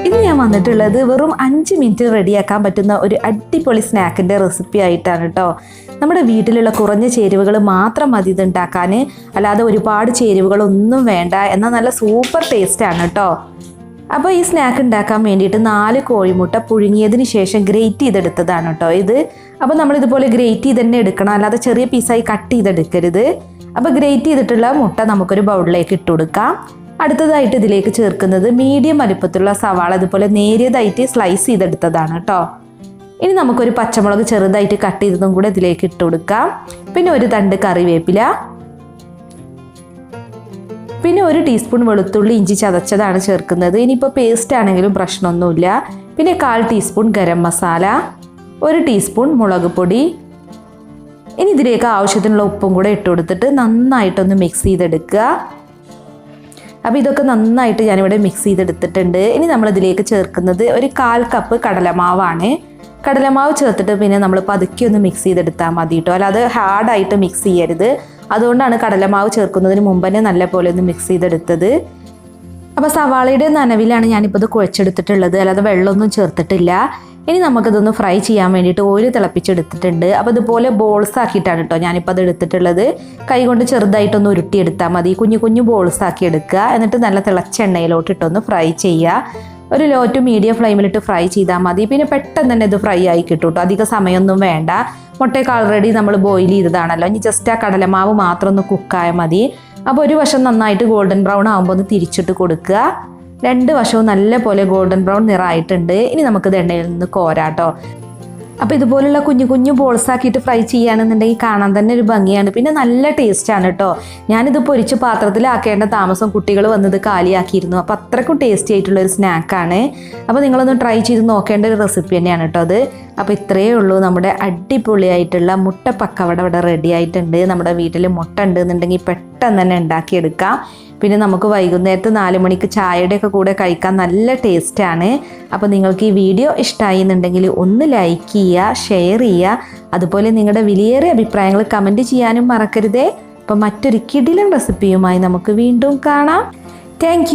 ഇന്ന് ഞാൻ വന്നിട്ടുള്ളത് വെറും 5 മിനിറ്റ് റെഡിയാക്കാൻ പറ്റുന്ന ഒരു അടിപൊളി സ്നാക്കിൻ്റെ റെസിപ്പി ആയിട്ടാണ് കേട്ടോ. നമ്മുടെ വീട്ടിലുള്ള കുറഞ്ഞ ചേരുവകൾ മാത്രം മതി ഇത് ഉണ്ടാക്കാൻ, അല്ലാതെ ഒരുപാട് ചേരുവകളൊന്നും വേണ്ട. എന്നാൽ നല്ല സൂപ്പർ ടേസ്റ്റാണ് കേട്ടോ. അപ്പോൾ ഈ സ്നാക്ക് ഉണ്ടാക്കാൻ വേണ്ടിയിട്ട് 4 കോഴിമുട്ട പുഴുങ്ങിയതിന് ശേഷം ഗ്രേറ്റ് ചെയ്തെടുത്തതാണ് കേട്ടോ ഇത്. അപ്പോൾ നമ്മളിതുപോലെ ഗ്രേറ്റ് ചെയ്ത് തന്നെ എടുക്കണം, അല്ലാതെ ചെറിയ പീസായി കട്ട് ചെയ്തെടുക്കരുത്. അപ്പോൾ ഗ്രേറ്റ് ചെയ്തിട്ടുള്ള മുട്ട നമുക്കൊരു ബൗളിലേക്ക് ഇട്ട് കൊടുക്കാം. അടുത്തതായിട്ട് ഇതിലേക്ക് ചേർക്കുന്നത് മീഡിയം വലുപ്പത്തിലുള്ള സവാള ഇതുപോലെ നേരിയതായിട്ട് സ്ലൈസ് ചെയ്തെടുത്തതാണ് കേട്ടോ. ഇനി നമുക്കൊരു പച്ചമുളക് ചെറുതായിട്ട് കട്ട് ചെയ്തതും കൂടെ ഇതിലേക്ക് ഇട്ട് കൊടുക്കാം. പിന്നെ ഒരു തണ്ട് കറിവേപ്പില, പിന്നെ 1 ടീസ്പൂൺ വെളുത്തുള്ളി ഇഞ്ചി ചതച്ചതാണ് ചേർക്കുന്നത്. ഇനിയിപ്പോൾ പേസ്റ്റ് ആണെങ്കിലും പ്രശ്നമൊന്നുമില്ല. പിന്നെ 1/4 ടീസ്പൂൺ ഗരം മസാല, 1 ടീസ്പൂൺ മുളക് പൊടി. ഇനി ഇതിലേക്ക് ആവശ്യത്തിനുള്ള ഉപ്പും കൂടെ ഇട്ട് കൊടുത്തിട്ട് നന്നായിട്ടൊന്ന് മിക്സ് ചെയ്തെടുക്കുക. അപ്പോൾ ഇതൊക്കെ നന്നായിട്ട് ഞാനിവിടെ മിക്സ് ചെയ്തെടുത്തിട്ടുണ്ട്. ഇനി നമ്മളിതിലേക്ക് ചേർക്കുന്നത് ഒരു 1/4 കപ്പ് കടലമാവാണ്. കടലമാവ് ചേർത്തിട്ട് പിന്നെ നമ്മൾ പതുക്കെ ഒന്ന് മിക്സ് ചെയ്തെടുത്താൽ മതി കേട്ടോ, അല്ലാതെ ഹാർഡായിട്ട് മിക്സ് ചെയ്യരുത്. അതുകൊണ്ടാണ് കടലമാവ് ചേർക്കുന്നതിന് മുമ്പ് തന്നെ നല്ല പോലെ ഒന്ന് മിക്സ് ചെയ്തെടുത്തത്. അപ്പോൾ സവാളയുടെ നനവിലാണ് ഞാനിപ്പോൾ ഇത് കുഴച്ചെടുത്തിട്ടുള്ളത്, അല്ലാതെ വെള്ളമൊന്നും ചേർത്തിട്ടില്ല. ഇനി നമുക്കിതൊന്ന് ഫ്രൈ ചെയ്യാൻ വേണ്ടിയിട്ട് ഓയിൽ തിളപ്പിച്ചെടുത്തിട്ടുണ്ട്. അപ്പോൾ ഇതുപോലെ ബോൾസ് ആക്കിയിട്ടാണ് കേട്ടോ ഞാനിപ്പോൾ അത് എടുത്തിട്ടുള്ളത്. കൈ കൊണ്ട് ചെറുതായിട്ടൊന്ന് ഉരുട്ടിയെടുത്താൽ മതി. കുഞ്ഞു കുഞ്ഞു ബോൾസ് ആക്കി എടുക്കുക. എന്നിട്ട് നല്ല തിളച്ച എണ്ണയിലോട്ട് ഇട്ടൊന്ന് ഫ്രൈ ചെയ്യുക. ഒരു ലോ ടു മീഡിയം ഫ്ലെയിമിലിട്ട് ഫ്രൈ ചെയ്താൽ മതി. പിന്നെ പെട്ടെന്ന് തന്നെ ഇത് ഫ്രൈ ആയി കിട്ടും കേട്ടോ, അധികം സമയമൊന്നും വേണ്ട. മുട്ടയൊക്കെ ഓൾറെഡി നമ്മൾ ബോയിൽ ചെയ്തതാണല്ലോ. ഇനി ജസ്റ്റ് ആ കടലമാവ് മാത്രം ഒന്ന് കുക്കായാൽ മതി. അപ്പോൾ ഒരു വശം നന്നായിട്ട് ഗോൾഡൻ ബ്രൗൺ ആകുമ്പോൾ ഒന്ന് തിരിച്ചിട്ട് കൊടുക്കുക. 2 വശവും നല്ല പോലെ ഗോൾഡൻ ബ്രൗൺ നിറമായിട്ടുണ്ട്. ഇനി നമുക്കിത് എണ്ണയിൽ നിന്ന് കോരാട്ടോ. അപ്പോൾ ഇതുപോലുള്ള കുഞ്ഞു കുഞ്ഞു ബോൾസ് ആക്കിയിട്ട് ഫ്രൈ ചെയ്യുകയാണെന്നുണ്ടെങ്കിൽ കാണാൻ തന്നെ ഒരു ഭംഗിയാണ്, പിന്നെ നല്ല ടേസ്റ്റാണ് കേട്ടോ. ഞാനിത് പൊരിച്ച് പാത്രത്തിലാക്കേണ്ട താമസം കുട്ടികൾ വന്നത് കാലിയാക്കിയിരുന്നു. അപ്പോൾ അത്രയ്ക്കും ടേസ്റ്റി ആയിട്ടുള്ളൊരു സ്നാക്കാണ്. അപ്പോൾ നിങ്ങളൊന്ന് ട്രൈ ചെയ്ത് നോക്കേണ്ട ഒരു റെസിപ്പി തന്നെയാണ് കേട്ടോ അത്. അപ്പോൾ ഇത്രയേ ഉള്ളൂ, നമ്മുടെ അടിപൊളിയായിട്ടുള്ള മുട്ട പക്കവട ഇവിടെ റെഡി ആയിട്ടുണ്ട്. നമ്മുടെ വീട്ടിൽ മുട്ട ഉണ്ടെന്നുണ്ടെങ്കിൽ പെട്ടെന്ന് തന്നെ ഉണ്ടാക്കിയെടുക്കാം. പിന്നെ നമുക്ക് വൈകുന്നേരത്ത് 4 മണിക്ക് ചായയുടെയൊക്കെ കൂടെ കഴിക്കാൻ നല്ല ടേസ്റ്റാണ്. അപ്പോൾ നിങ്ങൾക്ക് ഈ വീഡിയോ ഇഷ്ടമായി എന്നുണ്ടെങ്കിൽ ഒന്ന് ലൈക്ക് ചെയ്യുക, ഷെയർ ചെയ്യുക. അതുപോലെ നിങ്ങളുടെ വിലയേറിയ അഭിപ്രായങ്ങൾ കമൻറ്റ് ചെയ്യാനും മറക്കരുതേ. അപ്പോൾ മറ്റൊരു കിടിലൻ റെസിപ്പിയുമായി നമുക്ക് വീണ്ടും കാണാം. താങ്ക്